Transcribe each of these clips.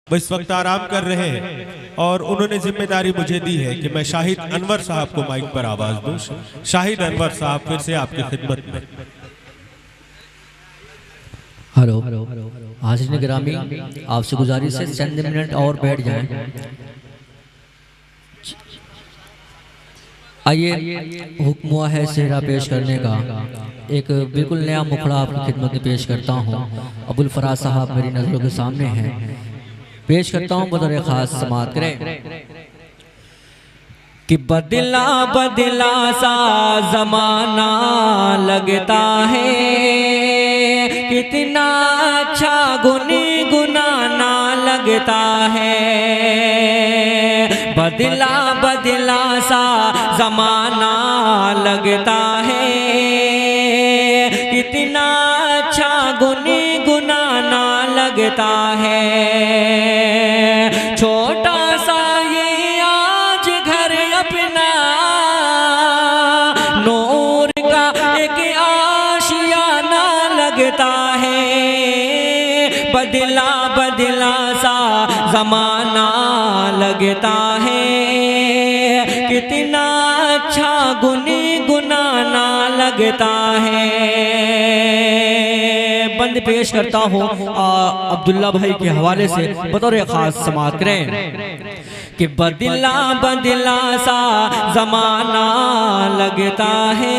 वो इस वक्त आराम कर रहे हैं और उन्होंने जिम्मेदारी मुझे दी है कि मैं शाहिद अनवर साहब को माइक पर आवाज दूं। शाहिद अनवर साहब फिर से आपकी खिदमत में। हेलो, हाज़िरीन गिरामी, आपसे गुजारिश है चंद मिनट और बैठ जाएं। आइए, हुक्म हुआ है सेहरा पेश करने का। एक बिल्कुल नया मुखड़ा आपकी खिदमत में पेश करता हूँ। अबुल फराज साहब मेरी नज़रों के सामने हैं, पेश करता हूँ, बतौर खास समात करें कि बदला बदला सा जमाना लगता है, कितना अच्छा गुनगुनाना लगता है। बदला बदला सा जमाना लगता है, कितना अच्छा गुनगुनाना लगता है। छोटा सा ये आज घर अपना, नूर का एक आशियाना लगता है। बदला बदला सा जमाना लगता है, कितना अच्छा गुनगुनाना लगता है। बंद पेश करता हूँ अब्दुल्ला भाई के हवाले से, बतौर खास समात करें कि बदला बदला सा जमाना लगता है,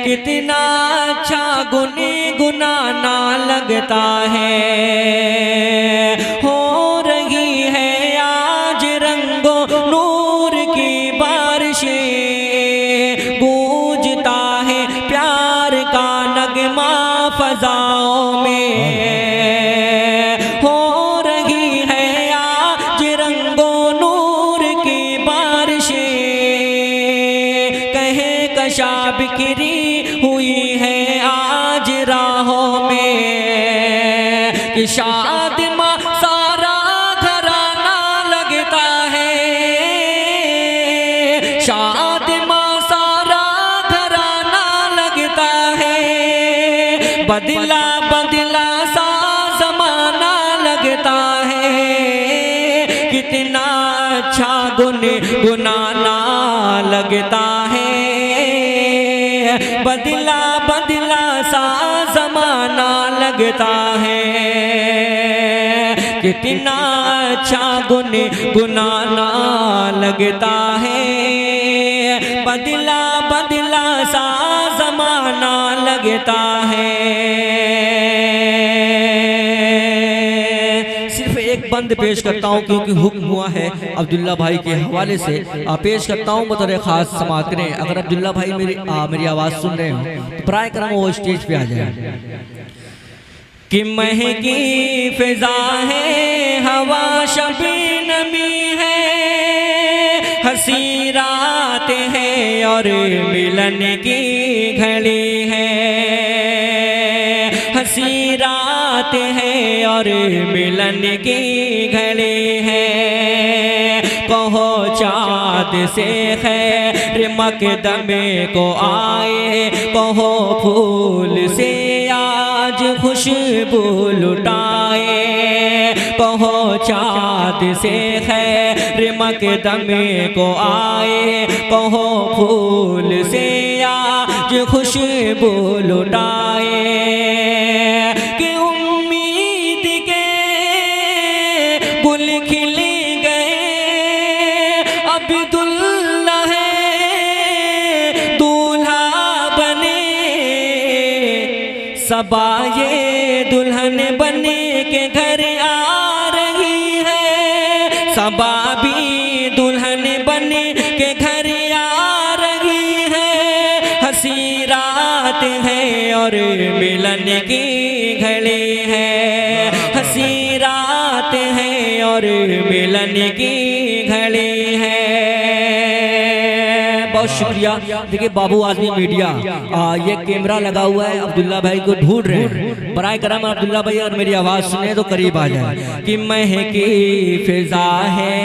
कितना अच्छा गुनगुनाना लगता है। हो रही है आज रंगो नूर की बारिशें, गूंजता है प्यार का नगमा फजाओं में। हो रही है आज रंगो नूर की बारिशें, कहे कशा बिखरी हुई है आज राहों में। कि शादिमा सारा घराना लगता है, शादिमा सारा घराना लगता है। बदला बदला सा जमाना लगता है, कितना अच्छा गुनगुनाना लगता है। बदला बदला सा जमाना लगता है, कितना अच्छा गुनगुनाना लगता है। बदला बदला सा जमाना लगता है। सिर्फ एक बंद पेश करता हूँ क्योंकि हुक्म हुआ है अब्दुल्ला भाई के हवाले से, पेश करता हूँ बतौर खास समात करें। अगर अब्दुल्ला भाई मेरी आवाज़ सुन रहे हो तो बराए करम वो स्टेज पे आ जाए। कि महकी फिजा है, हवा शबी नमी है, हंसी रात है और मिलन की घड़ी है। हंसी रात है और मिलन की घड़ी है। कहो चाँद से खैर मकदमे को आए, कहो फूल से आज खुशबू लुटाए। कहो चाँद से खैर मकदमे को आए, कहो फूल से आज खुशबू लुटाए। कि उम्मीद के गुल खिल गए, अब्दुल्ला है दूल्हा बने। सबा ये दुल्हन बने के घर आ रही है, सबा भी दुल्हन बने के घर आ रही है। हंसी रात है और मिलन की घड़ी है। हंसी रात है और मिलन की घड़ी है। बहुत शुक्रिया। देखिए बाबू आजमी मीडिया, ये कैमरा लगा हुआ है, अब्दुल्ला भाई को ढूंढ रहे हैं। बराए करम अब्दुल्ला भाई अगर मेरी आवाज़ सुने तो करीब आ जाए। कि महकी फिजा है,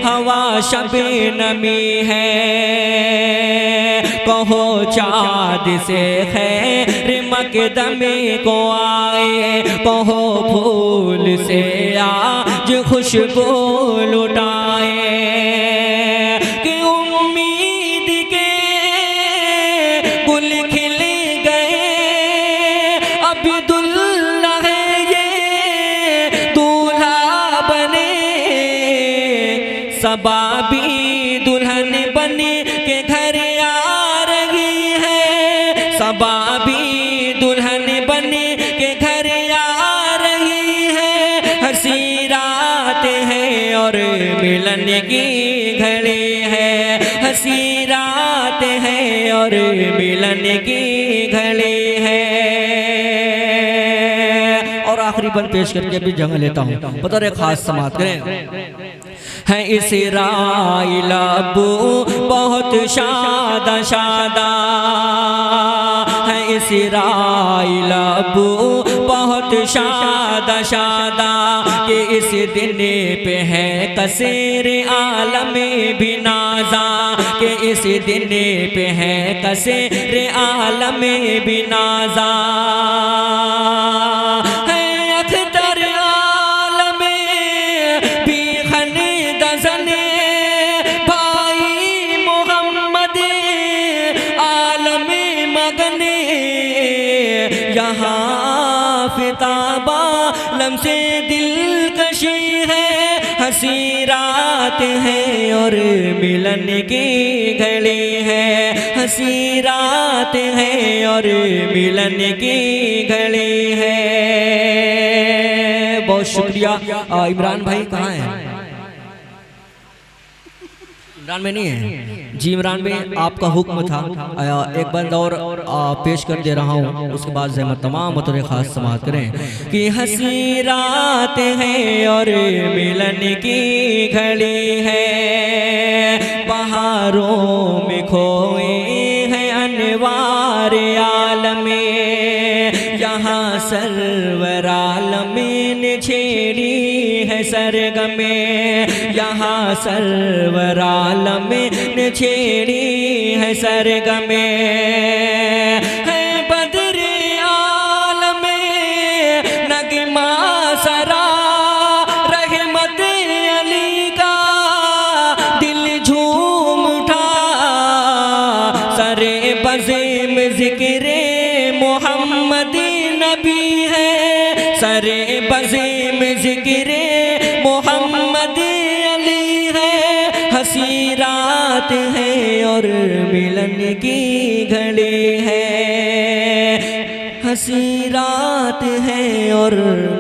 हवा शबे नमी है, कहो चाँद से खैर मकदमे को आए, कहो फूल से आज खुशबू लुटाए, कि उम्मीद के गुल खिल गए, अब्दुल्ला है ये दूल्हा बने, सबा भी दुल्हन बने के घर आ रही है, सबा भी दुल्हन बने के घर आ रही है। हंसी रात है और मिलन की घड़ी है, हंसी रात है और मिलन की घड़ी है। और आखिरी बंद पेश करके भी जगह लेता हूँ, बतौर खास समाअत करें। है इसराइल अबू बहुत शादा शादा, है इसराइल अबू बहुत शादा शादा, कि इस दिन पे है कसीर आलम भी नाजा, कि इस दिन पे है कसीर आलम भी नाजा। यहाँ फिताबा लम से दिलकशी है, हंसी रात है और मिलन की घड़ी है, हंसी रात है और मिलन की घड़ी है। बहुत शुक्रिया। इमरान भाई कहाँ हैं? इमरान में नहीं है जी। इमरान में आपका हुक्म था, एक बंद और पेश कर दे रहा हूँ, उसके बाद ज़हमत तमाम बतौर खास समाअत करें कि हंसी रात है और मिलन की घड़ी है, बहारों में खोए हैं अनवार आलमे, यहाँ सरवर आलमीन छेड़ी है सरगमे, यहाँ सरवर आलमीन छेड़ी है सरगमे। है बदर आलमे नगमा सरा, रहमत अली का दिल झूम उठा, सरे बज़ेम ज़िक्रे मोहम्मदी नबी है, सरे बज़ेम ज़िक्रे मोहम्मद अली है, हंसी रात है और मिलन की घड़ी है, हंसी रात है और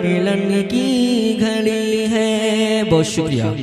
मिलन की घड़ी है। बहुत शुक्रिया।